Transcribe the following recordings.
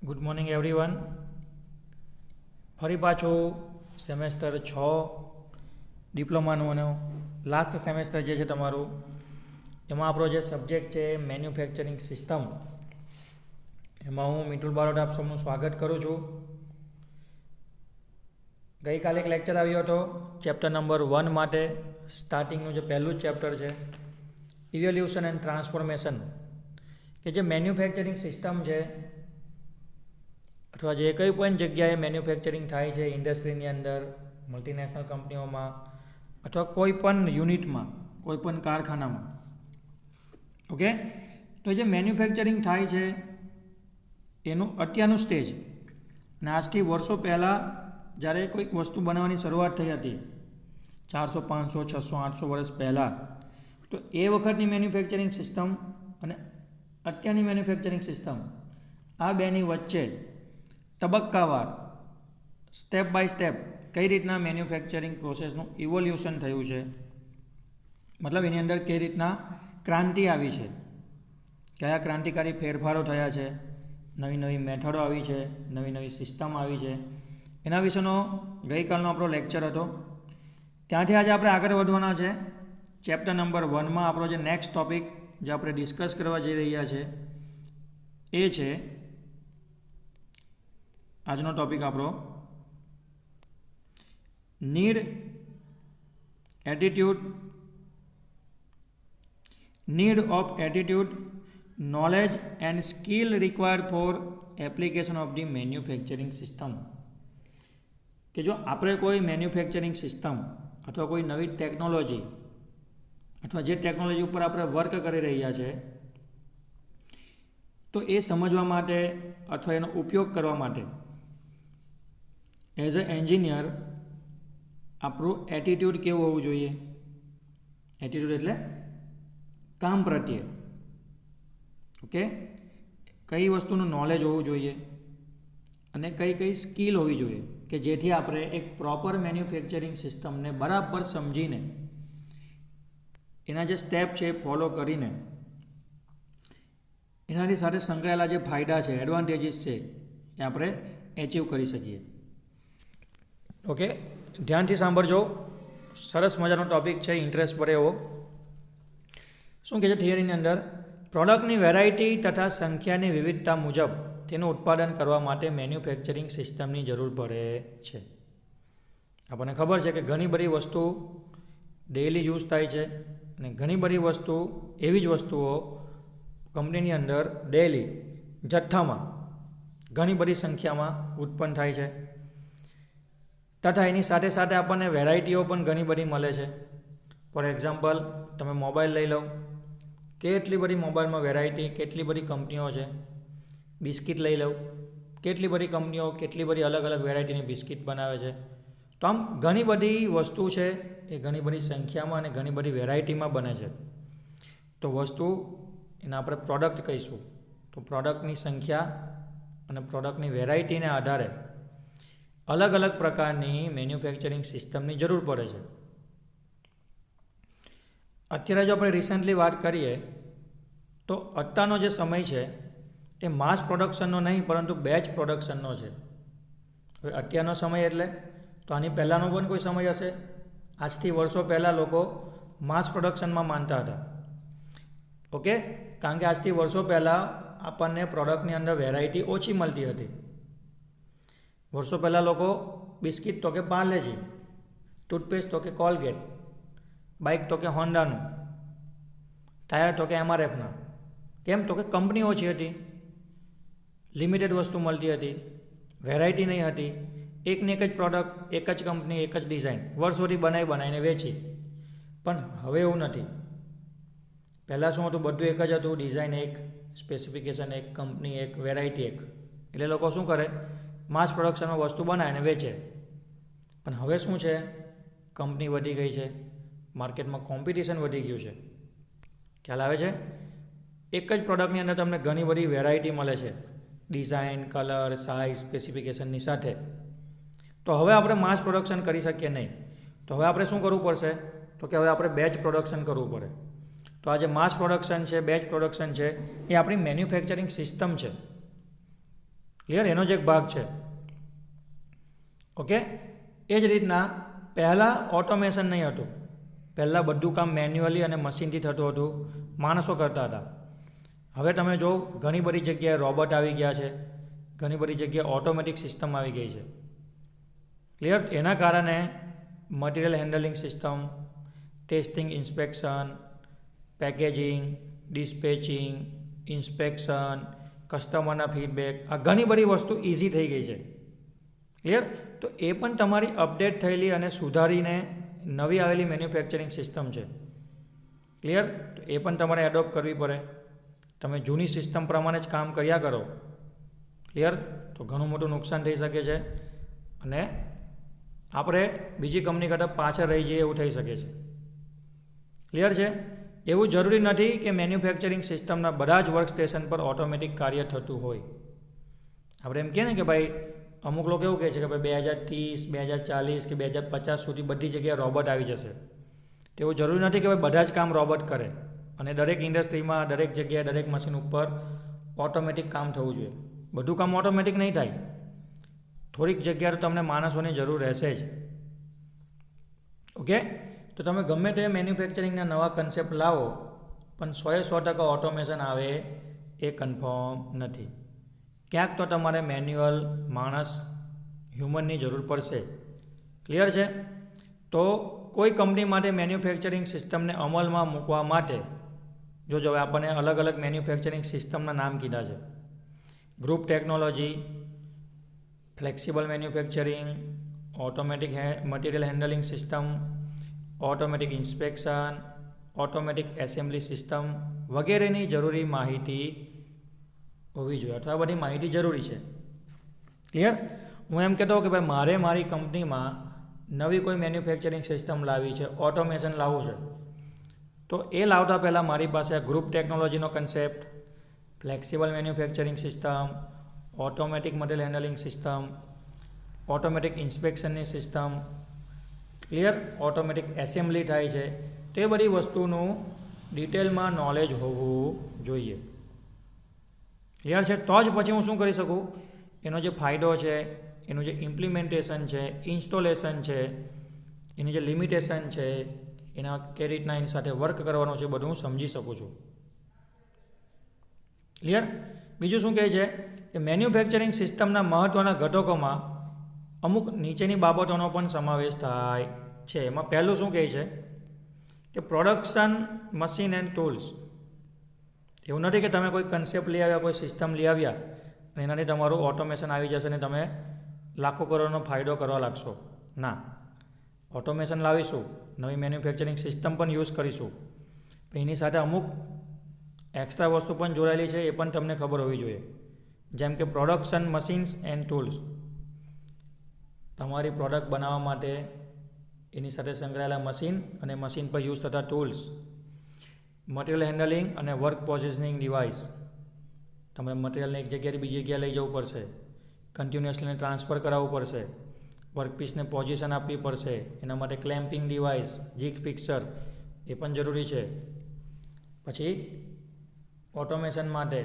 Good morning everyone. ફરી પાછું semester 6 ડિપ્લોમાનું અને લાસ્ટ સેમેસ્ટર જે છે તમારું, એમાં આપણો જે સબ્જેક્ટ છે મેન્યુફેક્ચરિંગ સિસ્ટમ, એમાં હું મિતુલ બારોટ આપ સૌનું સ્વાગત કરું છું. ગઈકાલે એક લેક્ચર આવ્યો હતો ચેપ્ટર નંબર 1 માટે. સ્ટાર્ટિંગનું જે પહેલું જ ચેપ્ટર છે ઇવોલ્યુશન એન્ડ ટ્રાન્સફોર્મેશન, કે જે મેન્યુફેક્ચરિંગ સિસ્ટમ છે અથવા જે કંઈ પણ જગ્યાએ મેન્યુફેક્ચરિંગ થાય છે ઇન્ડસ્ટ્રીની અંદર, મલ્ટીનેશનલ કંપનીઓમાં અથવા કોઈ પણ યુનિટમાં, કોઈ પણ કારખાનામાં. ઓકે, તો જે મેન્યુફેક્ચરિંગ થાય છે એનું અત્યારનું સ્ટેજ અને આજથી વર્ષો પહેલાં જ્યારે કોઈક વસ્તુ બનાવવાની શરૂઆત થઈ હતી 400, 500, 600, 800 વર્ષ પહેલાં, તો એ વખતની મેન્યુફેક્ચરિંગ સિસ્ટમ અને અત્યારની મેન્યુફેક્ચરિંગ સિસ્ટમ, આ બેની વચ્ચે તબક્કાવાર સ્ટેપ બાય સ્ટેપ કઈ રીતના મેન્યુફેક્ચરિંગ પ્રોસેસનું ઇવોલ્યુશન થયું છે, મતલબ એની અંદર કઈ રીતના ક્રાંતિ આવી છે, કયા ક્રાંતિકારી ફેરફારો થયા છે, નવી નવી મેથડો આવી છે, નવી નવી સિસ્ટમ આવી છે, એના વિશેનો ગઈકાલનો આપણો લેક્ચર હતો. ત્યાંથી આજે આપણે આગળ વધવાના છે. ચેપ્ટર નંબર 1માં આપણો જે નેક્સ્ટ ટોપિક જે આપણે ડિસ્કસ કરવા જઈ રહ્યા છે એ છે આજનો ટોપિક આપણો need of attitude, knowledge and skill required four application of the manufacturing system. કે જો આપણે કોઈ મેન્યુફેક્ચરિંગ સિસ્ટમ અથવા કોઈ નવી ટેકનોલોજી અથવા જે ટેકનોલોજી ઉપર આપણે વર્ક કરી રહ્યા છે, તો એ સમજવા માટે અથવા એનો ઉપયોગ કરવા માટે એઝ અ એન્જિનિયર આપણું એટીટ્યૂડ કેવું હોવું જોઈએ? એટીટ્યૂડ એટલે કામ પ્રત્યે. ઓકે, કઈ વસ્તુનું નોલેજ હોવું જોઈએ અને કઈ કઈ સ્કિલ હોવી જોઈએ કે જેથી આપણે એક પ્રોપર મેન્યુફેક્ચરિંગ સિસ્ટમને બરાબર સમજીને એના જે સ્ટેપ છે એ ફોલો કરીને એનાથી સાથે સંકળાયેલા જે ફાયદા છે, એડવાન્ટેજીસ છે, એ આપણે એચીવ કરી શકીએ. ઓકે, ધ્યાનથી સાંભળજો. સરસ મજાનો ટૉપિક છે, ઇન્ટરેસ્ટ પડે એવો. શું કહે છે થિયરીની અંદર? પ્રોડક્ટની વેરાયટી તથા સંખ્યાની વિવિધતા મુજબ તેનું ઉત્પાદન કરવા માટે મેન્યુફેક્ચરિંગ સિસ્ટમની જરૂર પડે છે. આપણને ખબર છે કે ઘણી બધી વસ્તુ ડેઇલી યુઝ થાય છે અને ઘણી બધી વસ્તુ એવી જ વસ્તુઓ કંપનીની અંદર ડેઇલી જથ્થામાં ઘણી બધી સંખ્યામાં ઉત્પન્ન થાય છે, તથા એની સાથે સાથે આપણને વેરાયટીઓ પણ ઘણી બધી મળે છે. ફોર એક્ઝામ્પલ, તમે મોબાઈલ લઈ લો, કેટલી બધી મોબાઈલમાં વેરાયટી, કેટલી બધી કંપનીઓ છે. બિસ્કિટ લઈ લો, કેટલી બધી કંપનીઓ કેટલી બધી અલગ અલગ વેરાયટીની બિસ્કિટ બનાવે છે. તો આમ ઘણી બધી વસ્તુ છે એ ઘણી બધી સંખ્યામાં અને ઘણી બધી વેરાયટીમાં બને છે. તો વસ્તુ એને આપણે પ્રોડક્ટ કહીશું. તો પ્રોડક્ટની સંખ્યા અને પ્રોડક્ટની વેરાયટીને આધારે અલગ અલગ પ્રકારની મેન્યુફેક્ચરિંગ સિસ્ટમની જરૂર પડે છે. અત્યારે જો આપણે રિસન્ટલી વાત કરીએ તો અત્યારનો જે સમય છે એ માસ પ્રોડક્શનનો નહીં પરંતુ બેચ પ્રોડક્શનનો છે. હવે અત્યારનો સમય એટલે તો આની પહેલાંનો પણ કોઈ સમય હશે. આજથી વર્ષો પહેલાં લોકો માસ પ્રોડક્શનમાં માનતા હતા. ઓકે, કારણ કે આજથી વર્ષો પહેલાં આપણને પ્રોડક્ટની અંદર વેરાયટી ઓછી મળતી હતી. વર્ષો પહેલાં લોકો બિસ્કિટ તો કે પાર્લેજી, ટૂથપેસ્ટ તો કે કોલગેટ, બાઇક તો કે હોન્ડાનું, ટાયર તો કે MRFના. કેમ? તો કે કંપની ઓછી હતી, લિમિટેડ વસ્તુ મળતી હતી, વેરાયટી નહીં હતી. એકને એક જ પ્રોડક્ટ, એક જ કંપની, એક જ ડિઝાઇન, વર્ષોથી બનાવીને વેચી. પણ હવે એવું નથી. પહેલાં શું હતું? બધું એક જ હતું, ડિઝાઇન એક, સ્પેસિફિકેશન એક, કંપની એક, વેરાયટી એક. એટલે લોકો શું કરે? માસ પ્રોડક્શનમાં વસ્તુ બનાવીને વેચે. પણ હવે શું છે? કંપની વધી ગઈ છે, માર્કેટમાં કોમ્પિટિશન વધી ગયું છે. ખ્યાલ આવે છે? એક જ પ્રોડક્ટની અંદર તમને ઘણી બધી વેરાયટી મળે છે, ડિઝાઇન, કલર, સાઇઝ, સ્પેસિફિકેશનની સાથે. તો હવે આપણે માસ પ્રોડક્શન કરી શકીએ નહીં. તો હવે આપણે શું કરવું પડશે? તો કે હવે આપણે બેચ પ્રોડક્શન કરવું પડે. તો આ જે માસ પ્રોડક્શન છે, બેચ પ્રોડક્શન છે, એ આપણી મેન્યુફેક્ચરિંગ સિસ્ટમ છે. ક્લિયર? એનો જ એક ભાગ છે. ઓકે, એ જ રીતના પહેલાં ઓટોમેશન નહીં હતું. પહેલાં બધું કામ મેન્યુઅલી અને મશીનથી થતું હતું, માણસો કરતા હતા. હવે તમે જો ઘણી બધી જગ્યાએ રોબોટ આવી ગયા છે, ઘણી બધી જગ્યાએ ઓટોમેટિક સિસ્ટમ આવી ગઈ છે. ક્લિયર? એના કારણે material handling system, testing, inspection, packaging, dispatching, inspection, કસ્ટમરના ફીડબેક, આ ઘણી બધી વસ્તુ ઇઝી થઈ ગઈ છે. ક્લિયર? તો એ પણ તમારી અપડેટ થયેલી અને સુધારીને નવી આવેલી મેન્યુફેક્ચરિંગ સિસ્ટમ છે. ક્લિયર? તો એ પણ તમારે એડોપ્ટ કરવી પડે. તમે જૂની સિસ્ટમ પ્રમાણે જ કામ કર્યા કરો, ક્લિયર, તો ઘણું મોટું નુકસાન થઈ શકે છે અને આપણે બીજી કંપની કરતાં પાછળ રહી જઈએ એવું થઈ શકે છે. ક્લિયર છે? એવું જરૂરી નથી કે મેન્યુફેક્ચરિંગ સિસ્ટમના બધા જ વર્ક સ્ટેશન પર ઓટોમેટિક કાર્ય થતું હોય. આપણે એમ કહે ને કે ભાઈ અમુક લોકો એવું કહે છે કે ભાઈ 2030, 2040 કે 2050 સુધી બધી જગ્યાએ રોબોટ આવી જશે. તો એવું જરૂરી નથી કે ભાઈ બધા જ કામ રોબોટ કરે અને દરેક ઇન્ડસ્ટ્રીમાં, દરેક જગ્યાએ, દરેક મશીન ઉપર ઓટોમેટિક કામ થવું જોઈએ. બધું કામ ઓટોમેટિક નહીં થાય. થોડીક જગ્યાએ તો તમને માણસોની જરૂર રહેશે જ. ઓકે, તો તમે ગમે તે મેન્યુફેક્ચરિંગના નવા કન્સેપ્ટ લાવો પણ 100% ઓટોમેશન આવે એ કન્ફર્મ નથી. ક્યાંક તો તમારે મેન્યુઅલ માણસ, હ્યુમનની જરૂર પડશે. ક્લિયર છે? તો કોઈ કંપની માટે મેન્યુફેક્ચરિંગ સિસ્ટમને અમલમાં મૂકવા માટે જો હવે આપણને અલગ અલગ મેન્યુફેક્ચરિંગ સિસ્ટમના નામ કીધા છે. Group technology, flexible manufacturing, automatic material handling system, automatic inspection, automatic assembly system વગેરેની જરૂરી માહિતી હોવી જોઈએ, અથવા બધી માહિતી જરૂરી છે. ક્લિયર? હું એમ કહેતો કે ભાઈ મારે મારી કંપનીમાં નવી કોઈ મેન્યુફેક્ચરિંગ સિસ્ટમ લાવવી છે, ઓટોમેશન લાવવું છે, તો એ લાવતા પહેલાં મારી પાસે ગ્રુપ ટેકનોલોજીનો concept, flexible manufacturing system, automatic material handling system, automatic ઇન્સ્પેક્શનની સિસ્ટમ, ક્લિયર, ઓટોમેટિક એસેમ્બલી થાય છે, તો એ બધી વસ્તુનું ડિટેલમાં નોલેજ હોવું જોઈએ. ક્લિયર છે? તો જ પછી હું શું કરી શકું, એનો જે ફાયદો છે, એનું જે ઇમ્પ્લિમેન્ટેશન છે, ઇન્સ્ટોલેશન છે, એની જે લિમિટેશન છે, એના કઈ રીતના એની સાથે વર્ક કરવાનું છે, બધું હું સમજી શકું છું. ક્લિયર? બીજું શું કહે છે કે મેન્યુફેક્ચરિંગ સિસ્ટમના મહત્ત્વના ઘટકોમાં અમુક નીચેની બાબતોનો પણ સમાવેશ થાય છે. એમાં પહેલું શું કહે છે કે પ્રોડક્શન મશીન એન્ડ ટૂલ્સ. એવું નથી કે તમે કોઈ કન્સેપ્ટ લઈ આવ્યા, કોઈ સિસ્ટમ લઈ આવ્યા અને એનાથી તમારું ઓટોમેશન આવી જશે અને તમે લાખો કરોડનો ફાયદો કરવા લાગશો. ના, ઓટોમેશન લાવીશું, નવી મેન્યુફેક્ચરિંગ સિસ્ટમ પણ યુઝ કરીશું, પણ એની સાથે અમુક એક્સ્ટ્રા વસ્તુ પણ જોડાયેલી છે, એ પણ તમને ખબર હોવી જોઈએ. જેમ કે પ્રોડક્શન મશીન્સ એન્ડ ટૂલ્સ. તમારી પ્રોડક્ટ બનાવવા માટે એની સાથે સંકળાયેલા મશીન અને મશીન પર યુઝ થતા ટૂલ્સ, મટીરિયલ હેન્ડલિંગ અને વર્ક પોઝિશનિંગ ડિવાઇસ. તમારે મટીરિયલને એક જગ્યાએથી બીજી જગ્યાએ લઈ જવું પડશે, કન્ટિન્યુઅસલી ટ્રાન્સફર કરાવવું પડશે, વર્કપીસને પોઝિશન આપવી પડશે, એના માટે ક્લેમ્પિંગ ડિવાઇસ, જીગ ફિક્સર એ પણ જરૂરી છે. પછી ઓટોમેશન માટે,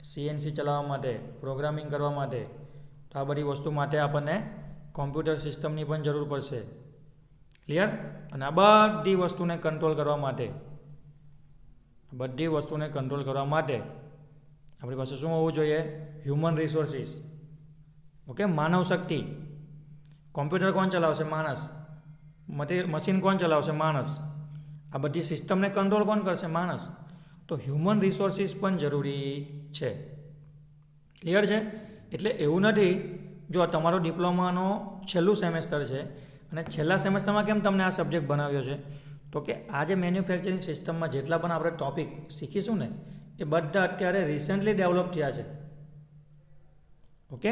CNC ચલાવવા માટે, પ્રોગ્રામિંગ કરવા માટે, તો આ બધી વસ્તુ માટે આપણને કોમ્પ્યુટર સિસ્ટમની પણ જરૂર પડશે. ક્લિયર? અને આ બધી વસ્તુને કંટ્રોલ કરવા માટે, આપણી પાસે શું હોવું જોઈએ? Human resources. ઓકે, માનવ શક્તિ. કોમ્પ્યુટર કોણ ચલાવશે? માણસ. મશીન કોણ ચલાવશે? માણસ. આ બધી સિસ્ટમને કંટ્રોલ કોણ કરશે? માણસ. તો હ્યુમન રિસોર્સિસ પણ જરૂરી છે. ક્લિયર છે? એટલે એવું નથી, જો તમારો ડિપ્લોમાનો છેલ્લું સેમેસ્ટર છે અને છેલ્લા સેમેસ્ટરમાં કેમ તમને આ સબ્જેક્ટ બનાવ્યો છે, તો કે આ જે મેન્યુફેક્ચરિંગ સિસ્ટમમાં જેટલા પણ આપણે ટોપિક શીખીશું ને એ બધા અત્યારે રિસેન્ટલી ડેવલપ થયા છે. ઓકે,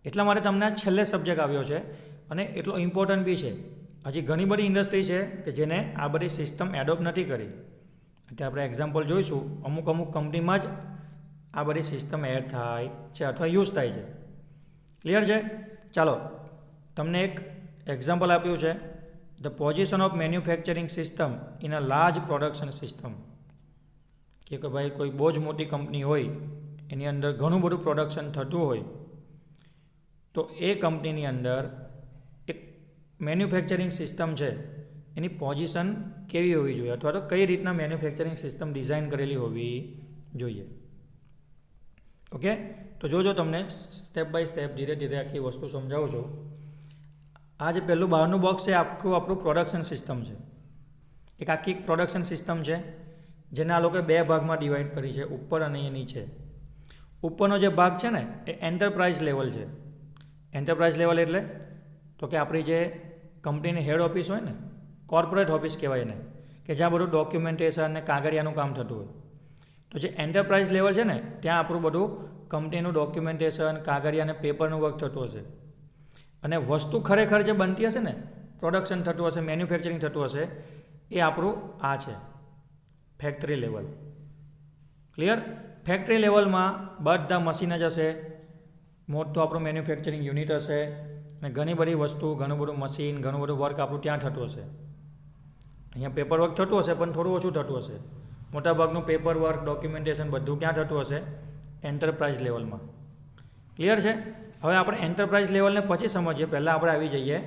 એટલા માટે તમને આ છેલ્લે સબ્જેક્ટ આવ્યો છે અને એટલો ઇમ્પોર્ટન્ટ બી છે. હજી ઘણી બધી ઇન્ડસ્ટ્રી છે કે જેને આ બધી સિસ્ટમ એડોપ્ટ નથી કરી. અત્યારે આપણે એક્ઝામ્પલ જોઈશું, અમુક કંપનીમાં જ આ બધી સિસ્ટમ એડ થાય છે અથવા યુઝ થાય છે. ક્લિયર છે? ચાલો, તમને એક એક્ઝામ્પલ આપ્યું છે, the position of manufacturing system in a large production system. કે ભાઈ કોઈ બહુ જ મોટી કંપની હોય એની અંદર ઘણું બધું પ્રોડક્શન થતું હોય તો એ કંપનીની અંદર એક મેન્યુફેક્ચરિંગ સિસ્ટમ છે એની પોઝિશન કેવી હોવી જોઈએ અથવા તો કઈ રીતના મેન્યુફેક્ચરિંગ સિસ્ટમ ડિઝાઇન કરેલી હોવી જોઈએ. ઓકે, તો જોજો તમને સ્ટેપ બાય સ્ટેપ ધીરે ધીરે આખી વસ્તુ સમજાવું છું. આ જે પહેલું બહારનું બોક્સ છે આખું આપણું પ્રોડક્શન સિસ્ટમ છે. એક આખી પ્રોડક્શન સિસ્ટમ છે જેને આ લોકોએ 2 ભાગમાં ડિવાઈડ કરી છે, ઉપર અને નીચે. ઉપરનો જે ભાગ છે ને એ એન્ટરપ્રાઇઝ લેવલ છે. એન્ટરપ્રાઇઝ લેવલ એટલે તો કે આપણી જે કંપનીની હેડ ઓફિસ હોય ને, કોર્પોરેટ ઓફિસ કહેવાય એને, કે જ્યાં બધું ડોક્યુમેન્ટેશન અને કાગળિયાનું કામ થતું હોય. તો જે એન્ટરપ્રાઇઝ લેવલ છે ને ત્યાં આપણું બધું કંપનીનું ડોક્યુમેન્ટેશન, કાગળિયા અને પેપરનું વર્ક થતું હશે. અને વસ્તુ ખરેખર જે બનતી હશે ને, પ્રોડક્શન થતું હશે, મેન્યુફેક્ચરિંગ થતું હશે, એ આપણું આ છે ફેક્ટરી લેવલ. ક્લિયર? ફેક્ટરી લેવલમાં બધા મશીન જ હશે, મોટું આપણું મેન્યુફેક્ચરિંગ યુનિટ હશે અને ઘણી બધી વસ્તુ, ઘણું બધું મશીન, ઘણું બધું વર્ક આપણું ત્યાં થતું હશે. અહીંયા પેપર વર્ક થતું હશે પણ થોડું ઓછું થતું હશે. મોટાભાગનું પેપર વર્ક, ડોક્યુમેન્ટેશન બધું ક્યાં થતું હશે? એન્ટરપ્રાઇઝ લેવલમાં. ક્લિયર છે? હવે આપણે એન્ટરપ્રાઇઝ લેવલને પછી સમજીએ. પહેલાં આપણે આવી જઈએ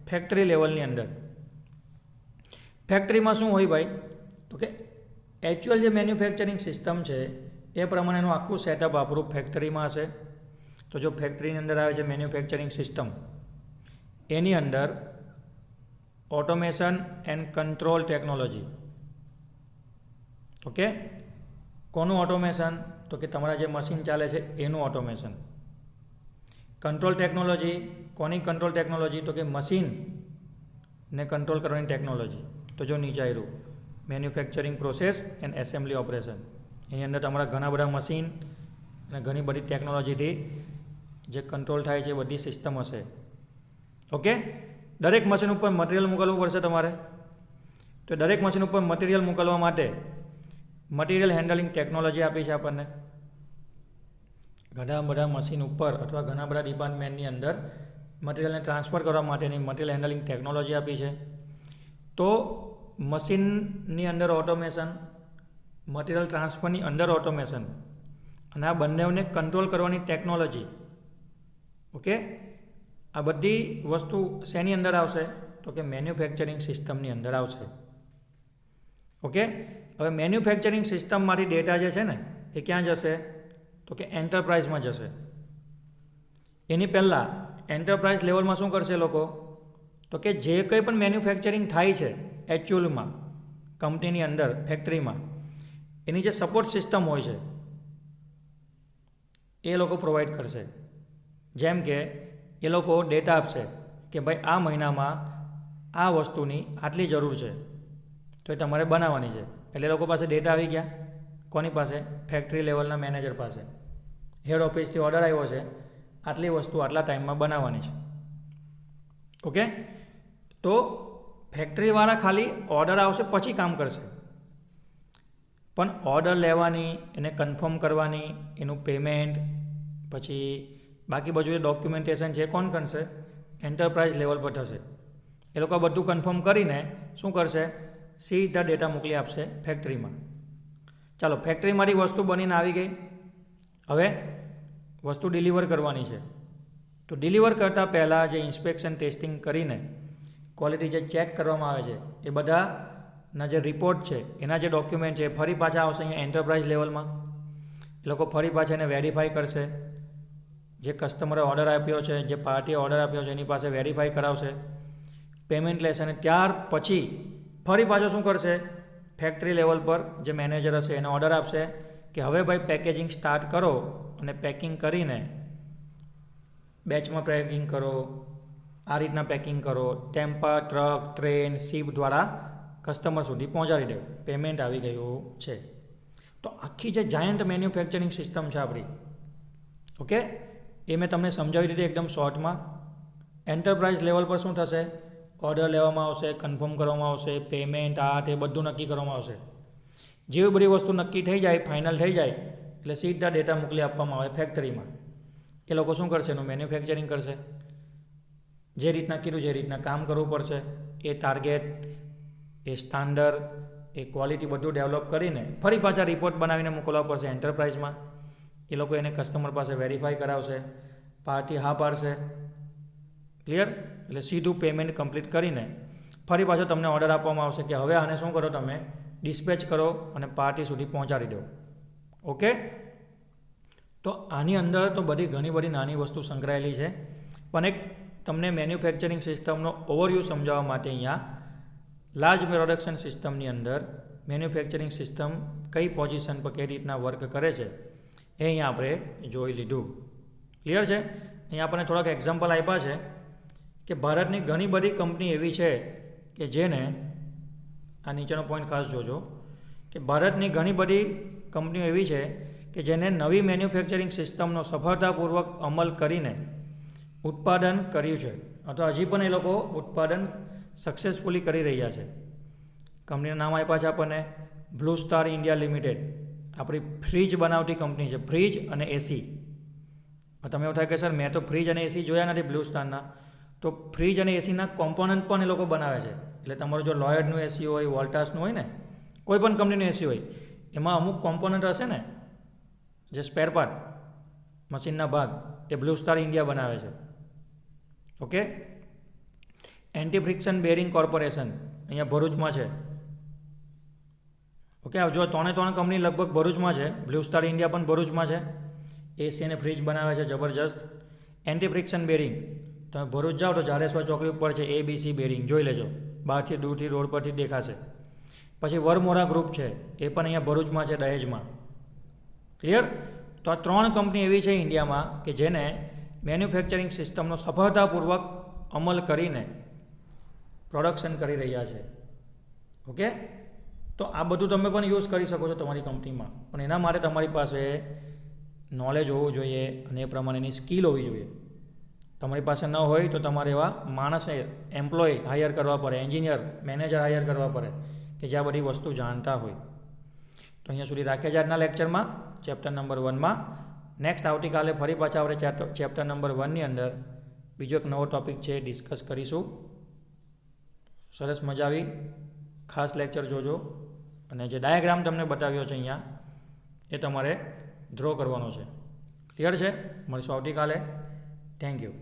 ફેક્ટરી લેવલની અંદર. ફેક્ટરીમાં શું હોય ભાઈ? તો કે એકચ્યુઅલ જે મેન્યુફેક્ચરિંગ સિસ્ટમ છે એ પ્રમાણેનું આખું સેટઅપ આપણું ફેક્ટરીમાં હશે. તો જો ફેક્ટરીની અંદર આવે છે મેન્યુફેક્ચરિંગ સિસ્ટમ, એની અંદર automation and control technology. Okay, કોનું ઓટોમેશન? તો કે તમારા જે મશીન ચાલે છે એનું ઓટોમેશન. કંટ્રોલ ટેકનોલોજી, કોની કંટ્રોલ ટેકનોલોજી? તો કે મશીનને કંટ્રોલ કરવાની ટેકનોલોજી. તો જો નીચે આવ્યું manufacturing process and assembly operation. એની અંદર તમારા ઘણા બધા મશીન અને ઘણી બધી ટેકનોલોજીથી જે કંટ્રોલ થાય છે એ બધી સિસ્ટમ હશે. ઓકે, દરેક મશીન ઉપર મટીરિયલ મોકલવું પડશે તમારે. તો દરેક મશીન ઉપર મટીરિયલ મોકલવા માટે મટીરિયલ હેન્ડલિંગ ટેકનોલોજી આપી છે આપણને. ઘણા બધા મશીન ઉપર અથવા ઘણા બધા ડિપાર્ટમેન્ટની અંદર મટીરિયલને ટ્રાન્સફર કરવા માટેની મટીરિયલ હેન્ડલિંગ ટેકનોલોજી આપી છે. તો મશીનની અંદર ઓટોમેશન, મટીરિયલ ટ્રાન્સફરની અંદર ઓટોમેશન અને આ બંનેને કંટ્રોલ કરવાની ટેકનોલોજી. ઓકે, આ બધી વસ્તુ શેની અંદર આવશે? તો કે મેન્યુફેક્ચરિંગ સિસ્ટમની અંદર આવશે. ઓકે, હવે મેન્યુફેક્ચરિંગ સિસ્ટમમાંથી ડેટા જે છે ને એ ક્યાં જશે? તો કે એન્ટરપ્રાઇઝમાં જશે. એની પહેલાં એન્ટરપ્રાઇઝ લેવલમાં શું કરશે લોકો? તો કે જે કંઈ પણ મેન્યુફેક્ચરિંગ થાય છે એકચ્યુઅલમાં કંપનીની અંદર, ફેક્ટરીમાં, એની જે સપોર્ટ સિસ્ટમ હોય છે એ લોકો પ્રોવાઈડ કરશે. જેમ કે એ લોકો ડેટા આપશે કે ભાઈ આ મહિનામાં આ વસ્તુની આટલી જરૂર છે તો એ તમારે બનાવવાની છે. એટલે એ લોકો પાસે ડેટા આવી ગયા. કોની પાસે? ફેક્ટરી લેવલના મેનેજર પાસે. હેડ ઓફિસથી ઓર્ડર આવ્યો છે, આટલી વસ્તુ આટલા ટાઈમમાં બનાવવાની છે. ઓકે, તો ફેક્ટરીવાળા ખાલી ઓર્ડર આવશે પછી કામ કરશે, પણ ઓર્ડર લેવાની, એને કન્ફર્મ કરવાની, એનું પેમેન્ટ, પછી બાકી બધું જે ડોક્યુમેન્ટેશન છે કોણ કરશે? એન્ટરપ્રાઇઝ લેવલ પર થશે. એ લોકો બધું કન્ફર્મ કરીને શું કરશે? સીધા ડેટા મોકલી આપશે ફેક્ટરીમાં. ચાલો, ફેક્ટરીમાંથી વસ્તુ બનીને આવી ગઈ. હવે વસ્તુ ડિલિવર કરવાની છે. તો ડિલિવર કરતાં પહેલાં જે ઇન્સ્પેક્શન ટેસ્ટિંગ કરીને ક્વોલિટી જે ચેક કરવામાં આવે છે એ બધાના જે રિપોર્ટ છે, એના જે ડોક્યુમેન્ટ છે ફરી પાછા આવશે અહીંયા એન્ટરપ્રાઇઝ લેવલમાં. એ લોકો ફરી પાછા એને વેરીફાઈ કરશે. જે કસ્ટમરે ઓર્ડર આપ્યો છે, જે પાર્ટીએ ઓર્ડર આપ્યો છે એની પાસે વેરીફાઈ કરાવશે, પેમેન્ટ લેશે અને ત્યાર પછી ફરી પાછો શું કરશે? ફેક્ટરી લેવલ પર જે મેનેજર હશે એને ઓર્ડર આપશે કે હવે ભાઈ પેકેજિંગ સ્ટાર્ટ કરો અને પેકિંગ કરીને બેચમાં પેકિંગ કરો, આ રીતના પેકિંગ કરો, ટેમ્પર, ટ્રક, ટ્રેન, શિપ દ્વારા કસ્ટમર સુધી પહોંચાડી દો. પેમેન્ટ આવી ગયું છે. તો આખી જે જાયન્ટ મેન્યુફેક્ચરિંગ સિસ્ટમ છે આપણી, ઓકે, એ મેં તમને સમજાવી દીધી એકદમ શોર્ટમાં. એન્ટરપ્રાઇઝ લેવલ પર શું થશે? ઓર્ડર લેવામાં આવશે, કન્ફર્મ કરવામાં આવશે, પેમેન્ટ, આ તે બધું નક્કી કરવામાં આવશે. જેવી બધી વસ્તુ નક્કી થઈ જાય, ફાઇનલ થઈ જાય એટલે સીધા ડેટા મોકલી આપવામાં આવે ફેક્ટરીમાં. એ લોકો શું કરશે? એનું મેન્યુફેક્ચરિંગ કરશે. જે રીતના કીધું જે રીતના કામ કરવું પડશે, એ ટાર્ગેટ, એ સ્ટાન્ડર્ડ, એ ક્વોલિટી બધું ડેવલપ કરીને ફરી પાછા રિપોર્ટ બનાવીને મોકલવા પડશે એન્ટરપ્રાઇઝમાં. એ લોકો એને કસ્ટમર પાસે વેરીફાઈ કરાવશે, પાર્ટી હા પાડશે. ક્લિયર? એટલે સીધું પેમેન્ટ કમ્પ્લીટ કરીને ફરી પાછો તમને ઓર્ડર આપવામાં આવશે કે હવે આને શું કરો, તમે ડિસ્પેચ કરો અને પાર્ટી સુધી પહોંચાડી દો. ઓકે? તો આની અંદર તો ઘણી બધી નાની વસ્તુ સંકળાયેલી છે, પણ એક તમને મેન્યુફેક્ચરિંગ સિસ્ટમનો ઓવરવ્યૂ સમજાવવા માટે અહીંયા લાર્જ પ્રોડક્શન સિસ્ટમની અંદર મેન્યુફેક્ચરિંગ સિસ્ટમ કઈ પોઝિશન પર કઈ રીતના વર્ક કરે છે એ અહીંયા આપણે જોઈ લીધું. ક્લિયર છે? અહીંયા આપણને થોડાક એક્ઝામ્પલ આપ્યા છે કે ભારતની ઘણી બધી કંપની એવી છે કે જેને, આ નીચેનો પોઈન્ટ ખાસ જોજો, કે ભારતની ઘણી બધી કંપનીઓ એવી છે કે જેને નવી મેન્યુફેક્ચરિંગ સિસ્ટમનો સફળતાપૂર્વક અમલ કરીને ઉત્પાદન કર્યું છે અથવા હજી પણ એ લોકો ઉત્પાદન સક્સેસફુલી કરી રહ્યા છે. કંપનીના નામ આપ્યા છે આપણને બ્લુ સ્ટાર ઇન્ડિયા લિમિટેડ, આપણી ફ્રીજ બનાવતી કંપની છે, ફ્રીજ અને એસી. તમે એવું થાય કે સર મેં તો ફ્રીજ અને એસી જોયા નથી બ્લુ સ્ટારના, તો ફ્રીજ અને એસીના કોમ્પોનન્ટ પણ એ લોકો બનાવે છે. એટલે તમારું જો લોયડનું એસી હોય, વોલ્ટાસનું હોય ને, કોઈ પણ કંપનીનું એસી હોય, એમાં અમુક કોમ્પોનન્ટ હશે ને, જે સ્પેર પાર્ટ, મશીનના ભાગ, એ બ્લુ સ્ટાર ઇન્ડિયા બનાવે છે. Okay? Anti friction bearing corporation અહીંયા ભરૂચમાં છે. ઓકે? જો ત્રણે કંપની લગભગ ભરૂચમાં છે, બ્લુ સ્ટાર ઇન્ડિયા પણ ભરૂચમાં છે, એસી અને ફ્રીજ બનાવે છે જબરજસ્ત. એન્ટી ફ્રિક્શન બેરિંગ, તમે ભરૂચ જાઓ તો જાડેશ્વર ચોકડી ઉપર છે ABC બેરિંગ, જોઈ લેજો, બહારથી દૂરથી રોડ પરથી દેખાશે. પછી વરમોરા ગ્રુપ છે, એ પણ અહીંયા ભરૂચમાં છે, દહેજમાં. ક્લિયર? તો આ 3 કંપની એવી છે ઇન્ડિયામાં કે જેને મેન્યુફેક્ચરિંગ સિસ્ટમનો સફળતાપૂર્વક અમલ કરીને પ્રોડક્શન કરી રહ્યા છે. ઓકે? તો આ બધું તમે પણ યુઝ કરી શકો છો તમારી કંપનીમાં, પણ એના માટે તમારી પાસે નોલેજ હોવું જોઈએ અને એ પ્રમાણેની સ્કિલ હોવી જોઈએ. તમારી પાસે ન હોય તો તમારે એવા માણસે, એમ્પ્લોય હાયર કરવા પડે, એન્જિનિયર, મેનેજર હાયર કરવા પડે કે જે આ બધી વસ્તુ જાણતા હોય. તો અહીંયા સુધી રાખીએ છીએ આજના લેક્ચરમાં, ચેપ્ટર નંબર 1માં. નેક્સ્ટ આવતીકાલે ફરી પાછા આપણે ચેપ્ટર નંબર 1ની અંદર બીજો એક નવો ટૉપિક છે ડિસ્કસ કરીશું. સરસ મજા આવી, ખાસ લેક્ચર જોજો. અને જે ડાયાગ્રામ તમને બતાવ્યો છે અહીંયા, એ તમારે ડ્રો કરવાનો છે. ક્લિયર છે? મળીશું આવતીકાલે. Thank you.